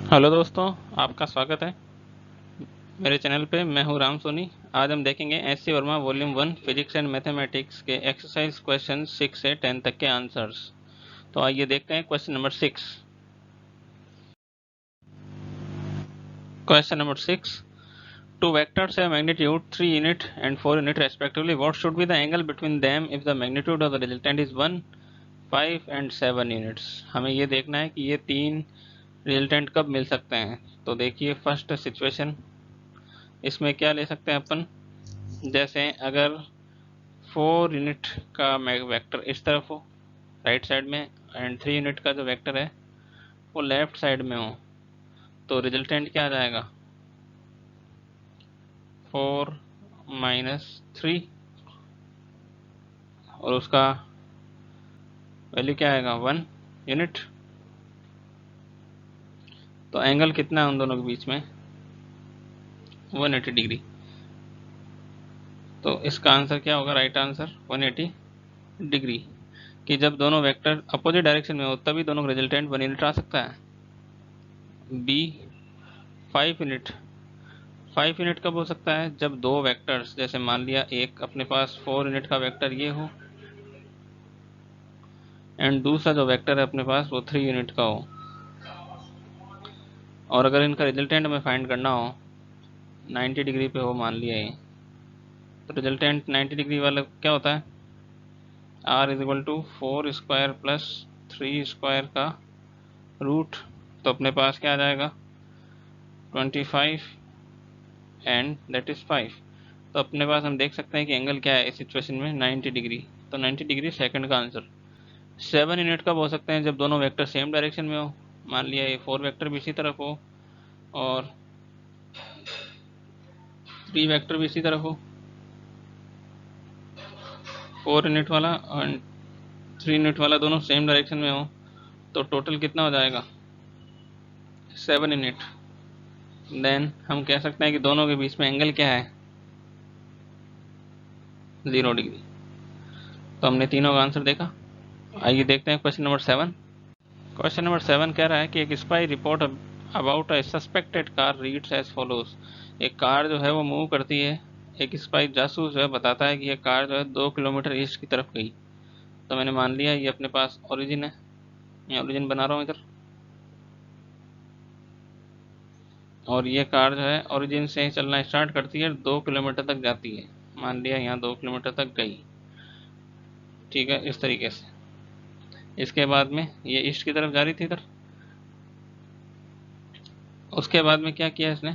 Hello दोस्तों, आपका स्वागत है मेरे चैनल पे। मैं हूं राम सोनी। आज हम देखेंगे S C Verma volume 1 physics and mathematics के एक्सरसाइज क्वेश्चन 6 से 10 तक के आंसर्स। तो आइए देखते हैं question number 6। Question number 6, two vectors have magnitude 3 unit and 4 unit respectively. What should be the angle between them if the magnitude of the resultant is 1, 5 and 7 units? हमें ये देखना है कि ये तीन रिजल्टेंट कब मिल सकते हैं। तो देखिए फर्स्ट सिचुएशन, इसमें क्या ले सकते हैं अपन। जैसे अगर 4 यूनिट का वेक्टर इस तरफ हो राइट साइड में, एंड 3 यूनिट का जो वेक्टर है वो लेफ्ट साइड में हो, तो रिजल्टेंट क्या आ जाएगा, 4 माइनस 3, और उसका वैल्यू क्या आएगा 1 यूनिट। तो एंगल कितना है उन दोनों के बीच में, 180 डिग्री। तो इसका आंसर क्या होगा, राइट आंसर 180 डिग्री। कि जब दोनों वेक्टर अपोजिट डायरेक्शन में हो तभी दोनों का रिजल्टेंट 1 यूनिट आ सकता है। B 5 unit. 5 यूनिट कब हो सकता है, जब दो वेक्टर्स, जैसे मान लिया एक अपने पास 4 यूनिट का वेक्टर ये हो, एंड दूसरा जो वेक्टर है अपने पास वो 3 यूनिट का हो, और अगर इनका रिजल्टेंट हमें फाइंड करना हो 90 डिग्री पे हो मान लिया ये, तो रिजल्टेंट 90 डिग्री वाला क्या होता है, r is equal to 4 square plus 3 square का रूट। तो अपने पास क्या आ जाएगा 25 एंड दैट इज 5। तो अपने पास हम देख सकते हैं कि एंगल क्या है इस सिचुएशन में, 90 डिग्री। तो 90 डिग्री सेकंड का आंसर। 7 यूनिट कब हो सकते हैं, जब दोनों वेक्टर सेम डायरेक्शन में हो, मान लिया ये 4 वेक्टर भी इसी तरफ हो और 3 वेक्टर भी इसी तरफ हो, 4 यूनिट वाला और 3 यूनिट वाला दोनों सेम डायरेक्शन में हो, तो टोटल कितना हो जाएगा 7 यूनिट। देन हम कह सकते हैं कि दोनों के बीच में एंगल क्या है, 0 डिग्री। तो हमने तीनों का आंसर देखा। आइए देखते हैं क्वेश्चन नंबर 7। क्वेश्चन नंबर 7 कह रहा है कि एक spy report about a suspected car reads as follows. एक कार जो है वो मूव करती है, एक स्पाई जासूस जो है बताता है कि ये कार जो है 2 किलोमीटर ईस्ट की तरफ गई। तो मैंने मान लिया ये अपने पास ओरिजिन है, मैं ओरिजिन बना रहा हूँ इधर, और ये कार जो है ओरिजिन से चलना स्टार्ट करती है, 2 किलोमीटर तक जाती है। मान लिया यहाँ 2 किलोमीटर तक गई, ठीक है, इस तरीके से। इसके बाद में ये ईस्ट की तरफ जा रही थी इधर। उसके बाद में क्या किया इसने,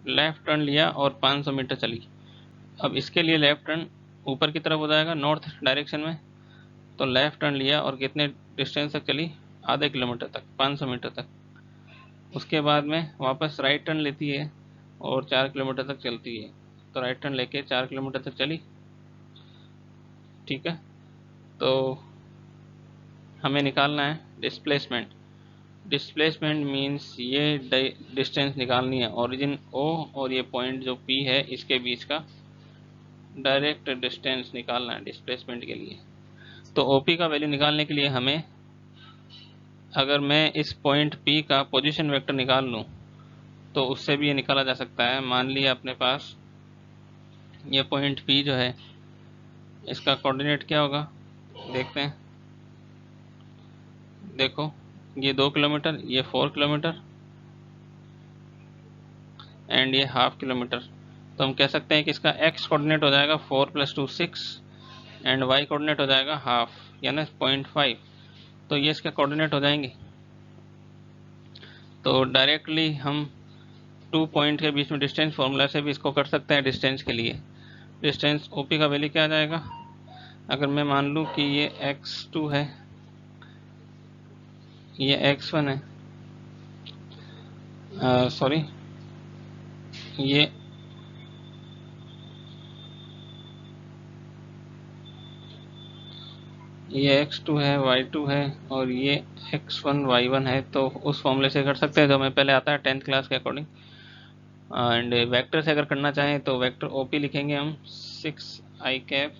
लेफ्ट टर्न लिया और 500 मीटर चली। अब इसके लिए लेफ्ट टर्न ऊपर की तरफ हो जाएगा नॉर्थ डायरेक्शन में। तो लेफ्ट टर्न लिया और कितने डिस्टेंस तक चली, आधे किलोमीटर तक, 500 मीटर तक। उसके बाद में वापस राइट टर्न लेती है और 4 किलोमीटर तक चलती है। तो राइट टर्न लेके 4 किलोमीटर तक चली, ठीक है। तो हमें निकालना है डिस्प्लेसमेंट। डिस्प्लेसमेंट मीन्स ये डिस्टेंस निकालनी है, ओरिजिन ओ और ये पॉइंट जो पी है इसके बीच का डायरेक्ट डिस्टेंस निकालना है डिस्प्लेसमेंट के लिए। तो ओपी का वैल्यू निकालने के लिए हमें, अगर मैं इस पॉइंट पी का पोजीशन वेक्टर निकाल लूँ तो उससे भी ये निकाला जा सकता है। मान लिया अपने पास ये पॉइंट पी जो है इसका कोऑर्डिनेट क्या होगा, देखते हैं। देखो ये 2 किलोमीटर, ये 4 किलोमीटर एंड ये हाफ किलोमीटर। तो हम कह सकते हैं कि इसका एक्स कोऑर्डिनेट हो जाएगा 4 + 2 6 एंड वाई कोऑर्डिनेट हो जाएगा हाफ, यानी 0.5। तो ये इसके कोऑर्डिनेट हो जाएंगे। तो डायरेक्टली हम 2 पॉइंट के बीच में डिस्टेंस फॉर्मूला से भी इसको कर सकते हैं डिस्टेंस के लिए। डिस्टेंस ओपी का वैल्यू क्या आ जाएगा, अगर मैं मान लूँ कि ये x2 है, ये x1 है, सॉरी ये x2 है, y2 है और ये x1 y1 है। तो उस फॉर्मूले से कर सकते हैं जो हमें पहले आता है 10th क्लास के अकॉर्डिंग। एंड वेक्टर से अगर करना चाहें तो वेक्टर ओपी लिखेंगे हम 6i cap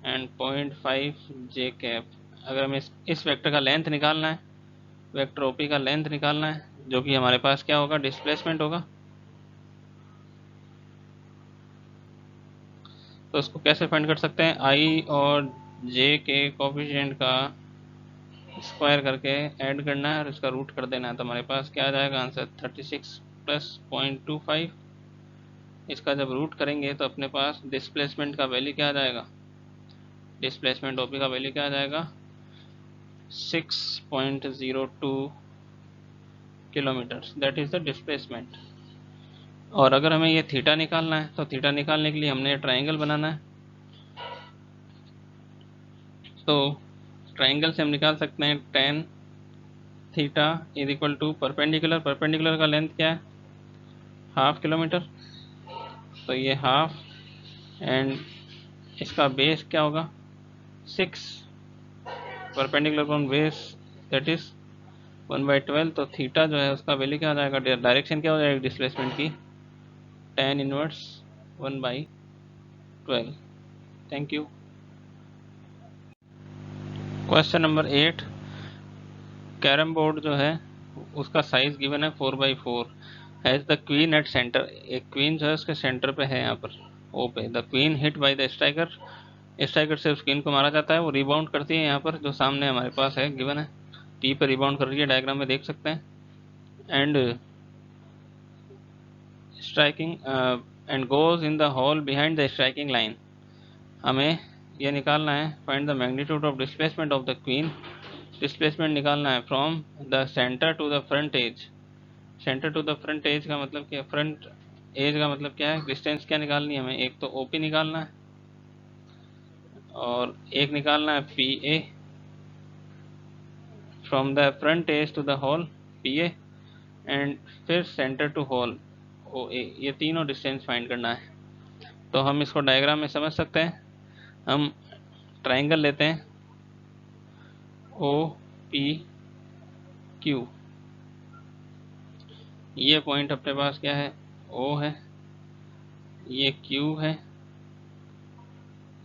and 0.5 j cap. अगर हमें इस वेक्टर का लेंथ निकालना है वेक्टर ओपी का लेंथ निकालना है, जो कि हमारे पास क्या होगा, डिस्प्लेसमेंट होगा। तो उसको कैसे फाइंड कर सकते हैं, आई और जे के कोफिशिएंट का स्क्वायर करके ऐड करना है और इसका रूट कर देना है। तो हमारे पास क्या आ जाएगा आंसर, 36 प्लस 0.25। इसका जब रूट करेंगे तो अपने पास डिस्प्लेसमेंट का वैल्यू क्या आ जाएगा, डिस्प्लेसमेंट ओपी का वैल्यू क्या आ जाएगा, 6.02 kilometre, that is the displacement. और अगर हमें ये थीटा निकालना है तो थीटा निकालने के लिए हमने ट्राइंगल बनाना है। तो ट्राइंगल से हम निकाल सकते हैं tan theta is equal to perpendicular, perpendicular का लेंथ क्या है, हाफ किलोमीटर। तो ये हाफ एंड इसका बेस क्या होगा, 6, perpendicular upon base that is 1/12। तो थीटा जो है उसका वैल्यू क्या हो जाएगा, डायरेक्शन क्या हो जाएगी डिस्प्लेसमेंट की, tan inverse 1/12। Thank you. Question number 8, carrom board जो है उसका साइज गिवन है 4/4, has the queen at centre. एक क्वीन जो है उसके सेंटर पे है, यहाँ पर ओ पे। The queen hit by the striker, striker से उस क्वीन को मारा जाता है, वो रिबाउंड करती है यहाँ पर, जो सामने हमारे पास है गिवन है, टी पे रिबाउंड कर रही है, डायग्राम में देख सकते हैं। And striking end goes in the hole behind the striking line. हमें यह निकालना है, find the magnitude of displacement of the queen. Displacement निकालना है from the centre to the front edge. Centre to the front edge का मतलब क्या, front edge का मतलब क्या है, डिस्टेंस क्या निकालनी है हमें, एक तो ओपी निकालना है और एक निकालना है P A, from the front edge to the hole P A, and फिर centre to hole O A. ये तीनों डिस्टेंस फाइंड करना है। तो हम इसको डायग्राम में समझ सकते हैं। हम ट्राइंगल लेते हैं ओ पी क्यू। ये पॉइंट अपने पास क्या है, ओ है, ये क्यू है,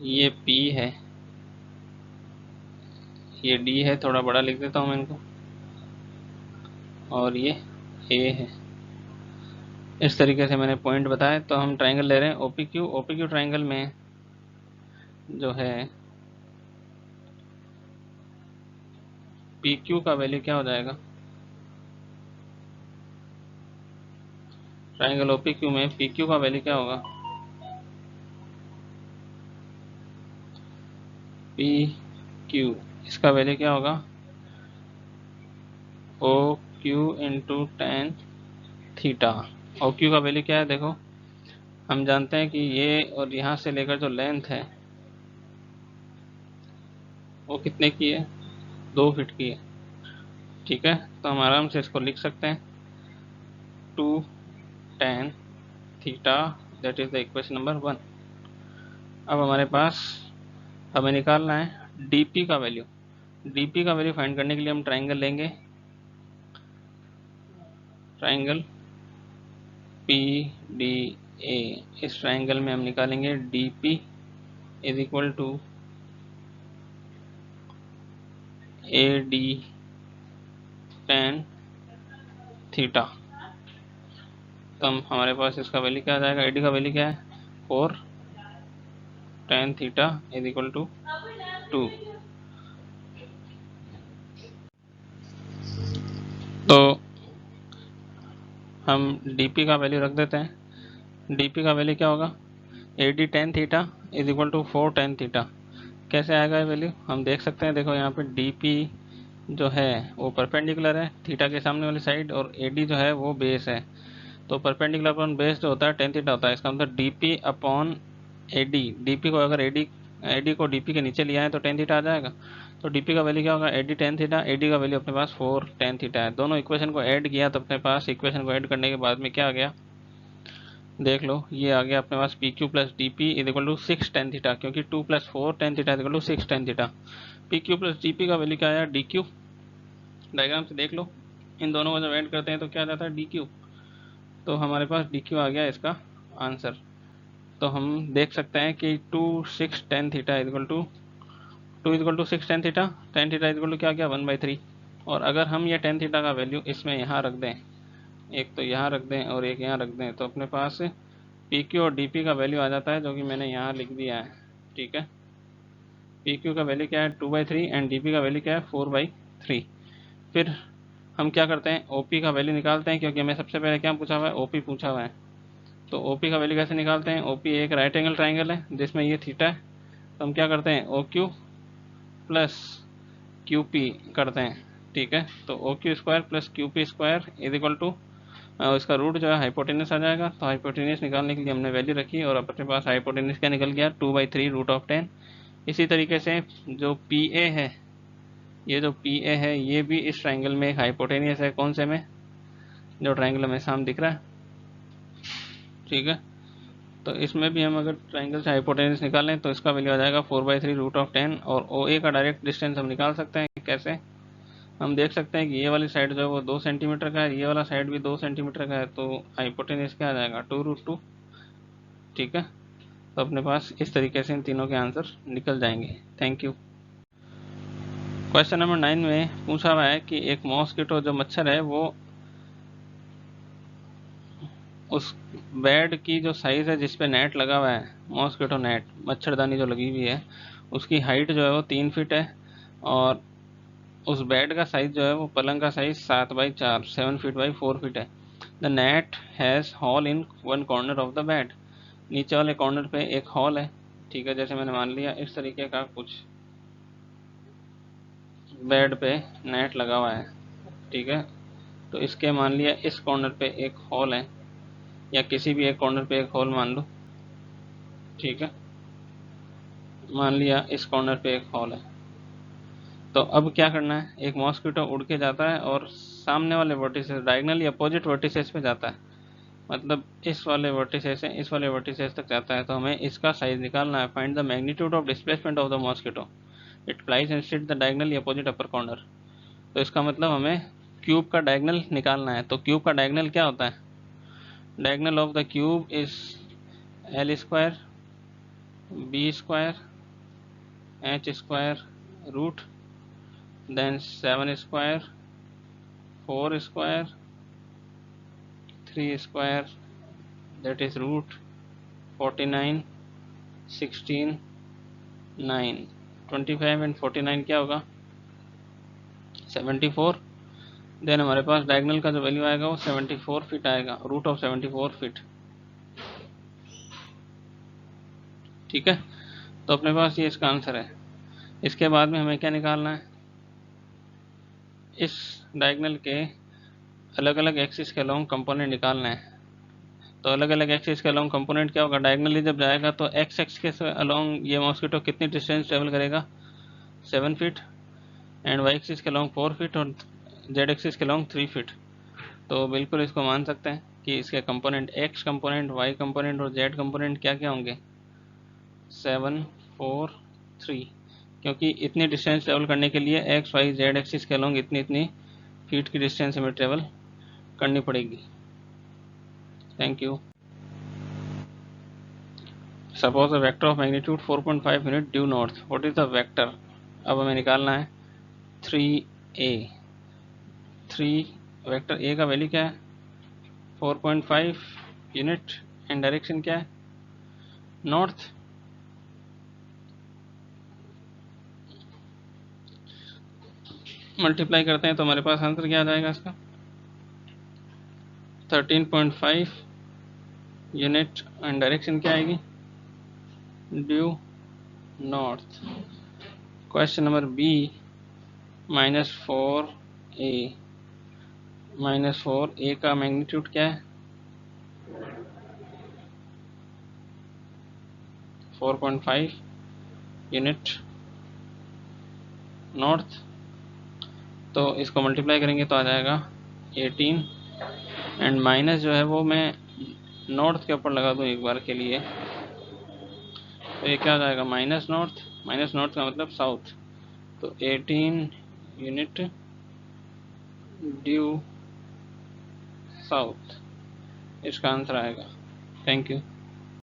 ये पी है, ये डी है, थोड़ा बड़ा लिख देता हूँ मैं इनको, और ये ए है। इस तरीके से मैंने पॉइंट बताए। तो हम ट्राइंगल ले रहे हैं ओपीक्यू। ओपीक्यू ट्राइंगल में जो है पीक्यू का वैल्यू क्या हो जाएगा, ट्राइंगल ओपीक्यू में पीक्यू का वैल्यू क्या होगा, पी क्यू, इसका वैल्यू क्या होगा, O Q into tan theta. O Q का वैल्यू क्या है, देखो हम जानते हैं कि ये और यहाँ से लेकर जो लेंथ है वो कितने की है, 2 फीट की है। ठीक है, तो हम आराम से इसको लिख सकते हैं 2 tan theta, that is the equation number 1। अब हमारे पास हमें निकालना है डीपी का वैल्यू। डीपी का वैल्यू फाइंड करने के लिए हम ट्राइंगल लेंगे, ट्राइंगल पी डी ए। इस ट्राइंगल में हम निकालेंगे DP is equal to A D tan theta. तो हमारे पास इसका वैल्यू क्या आ जाएगा, एडी का वैल्यू क्या है, 4 tan theta is equal to 2। तो हम डीपी का वैल्यू रख देते हैं। डीपी का वैल्यू क्या होगा, AD tan theta is equal to 4 tan theta. कैसे आएगा ये वैल्यू, हम देख सकते हैं, देखो यहाँ पे डीपी जो है वो परपेंडिकुलर है थीटा के सामने वाली साइड, और एडी जो है वो बेस है। तो परपेंडिकुलर अपॉन बेस जो होता है tan थीटा होता है। इसका मतलब डीपी अपॉन एडी, डीपी को अगर एडी को डीपी के नीचे लिया है तो tan थीटा आ जाएगा। तो डीपी का वैल्यू क्या होगा, एडी tan थीटा। एडी का वैल्यू अपने पास 4 tan थीटा है। दोनों इक्वेशन को ऐड किया तो अपने पास इक्वेशन को ऐड करने के बाद में क्या आ गया, देख लो, ये आ गया अपने पास P Q plus D P is equal to 6 tan theta, क्योंकि 2 + 4 tan theta is equal to 6 tan theta. P Q plus D P का वैल्यू क्या आया, डी क्यू। डायग्राम से देख लो, इन दोनों को जब ऐड करते हैं तो क्या आ जाता है, डी क्यू। तो हमारे पास डी क्यू आ गया इसका आंसर। तो हम देख सकते हैं कि 2 6 tan theta is equal to 2 is equal to 6 tan theta. tan theta is equal to क्या गया, 1/3। और अगर हम ये tan थीटा का वैल्यू इसमें यहाँ रख दें, एक तो यहाँ रख दें और एक यहाँ रख दें, तो अपने पास PQ और DP का वैल्यू आ जाता है, जो कि मैंने यहाँ लिख दिया है। ठीक है, PQ का वैल्यू क्या है 2/3 एंड DP का वैल्यू क्या है 4/3। फिर हम क्या करते हैं, OP का वैल्यू निकालते हैं, क्योंकि हमें सबसे पहले क्या पूछा हुआ है, OP पूछा हुआ है। तो OP का वैल्यू कैसे निकालते हैं, OP एक राइट एंगल ट्राइंगल है जिसमें ये थीटा है, तो हम क्या करते हैं OQ प्लस QP करते हैं। ठीक है, तो OQ square plus QP square is equal to, इसका रूट जो है हाइपोटेनस आ जाएगा। तो हाइपोटेनस निकालने के लिए हमने वैल्यू रखी और अपने पास हाइपोटेनस क्या निकल गया 2/3 रूट ऑफ 10। इसी तरीके से जो PA है, ये जो PA है ये भी इस ट्राइंगल में एक हाइपोटेनियस है। कौन से में, जो ट्राइंगल हमें सामने दिख रहा है। ठीक है, तो इसमें भी हम अगर ट्राइंगल से हाइपोटेनस निकालें तो इसका वैल्यू आ जाएगा 4/3 रूट ऑफ 10। और OA का डायरेक्ट डिस्टेंस हम निकाल सकते हैं। कैसे, हम देख सकते हैं कि ये वाली साइड जो है वो 2 सेंटीमीटर का है, ये वाला साइड भी 2 सेंटीमीटर का है, तो हाइपोटेनस क्या आ जाएगा 2√2। ठीक है, तो अपने पास इस तरीके से इन तीनों के आंसर निकल जाएंगे। Thank you. क्वेश्चन नंबर 9 में पूछा हुआ है कि एक मॉस्किटो जो मच्छर है वो उस बेड की जो साइज है जिसपे नेट लगा हुआ है, मॉस्किटो नेट मच्छरदानी जो लगी हुई है, उसकी हाइट जो है वो 3 फीट है, और उस बेड का साइज जो है वो पलंग का साइज 7/4 7 फीट बाई 4 फीट है। The net has hall in one corner of the bed. नीचे वाले कॉर्नर पे एक हॉल है। ठीक है, जैसे मैंने मान लिया इस तरीके का कुछ बेड पे नेट लगा हुआ है। ठीक है, तो इसके मान लिया इस कॉर्नर पे एक हॉल है, या किसी भी एक कॉर्नर पे एक हॉल मान लो। ठीक है, मान लिया इस कॉर्नर पे एक हॉल है। तो अब क्या करना है, एक मॉस्किटो उड़ के जाता है और सामने वाले वर्टिसेस, डायगनली अपोजिट वर्टिसेस पे जाता है, मतलब इस वाले वर्टिसेस से इस वाले वर्टिसेस तक जाता है। तो हमें इसका साइज निकालना है। Find the magnitude of displacement of the mosquito, it flies and sit the diagonally opposite upper corner. तो इसका मतलब हमें क्यूब का डायगनल निकालना है। तो क्यूब का डायगनल क्या होता है, diagonal of the cube is L square B square H square root then 7 square 4 square 3 square, that is root 49 16 9 25 and 49 क्या होगा 74। देन हमारे पास डायगनल का जो वैल्यू आएगा वो 74 फीट आएगा, रूट ऑफ 74 फीट। ठीक है, तो अपने पास ये इसका आंसर है। इसके बाद में हमें क्या निकालना है, इस डायगनल के अलग अलग एक्सिस के अलोंग कंपोनेंट निकालना है। तो अलग अलग एक्सिस के अलोंग कंपोनेंट क्या होगा, डायगनली जब जाएगा तो एक्स एक्सिस के अलोंग ये मॉस्किटो कितनी डिस्टेंस ट्रेवल करेगा 7 फीट, एंड वाई एक्सिस के अलोंग 4 फीट, और जेड एक्सिस के अलोंग 3 फीट। तो बिल्कुल इसको मान सकते हैं कि इसके component X component, Y component और जेड कंपोनेंट क्या क्या होंगे 7 4 3, क्योंकि इतनी डिस्टेंस ट्रेवल करने के लिए एक्स वाई जेड एक्सिस के अलोंग इतनी इतनी फीट की डिस्टेंस हमें ट्रेवल करनी पड़ेगी। Thank you. Suppose a vector of magnitude 4.5 unit due north, what is the vector. अब हमें निकालना है 3a। 3 वेक्टर a का वैल्यू क्या है 4.5 यूनिट एंड डायरेक्शन क्या है नॉर्थ। मल्टीप्लाई करते हैं तो हमारे पास आंसर क्या आ जाएगा इसका 13.5 यूनिट एंड डायरेक्शन क्या आएगी due north. Question number B -4a, -4a का मैग्नीट्यूड क्या है 4.5 यूनिट नॉर्थ। तो इसको मल्टीप्लाई करेंगे तो आ जाएगा 18, एंड माइनस जो है वो मैं नॉर्थ के ऊपर लगा दूं एक बार के लिए, तो ये क्या हो जाएगा माइनस नॉर्थ का मतलब साउथ। तो 18 यूनिट ड्यू साउथ इसका आंसर आएगा। Thank you.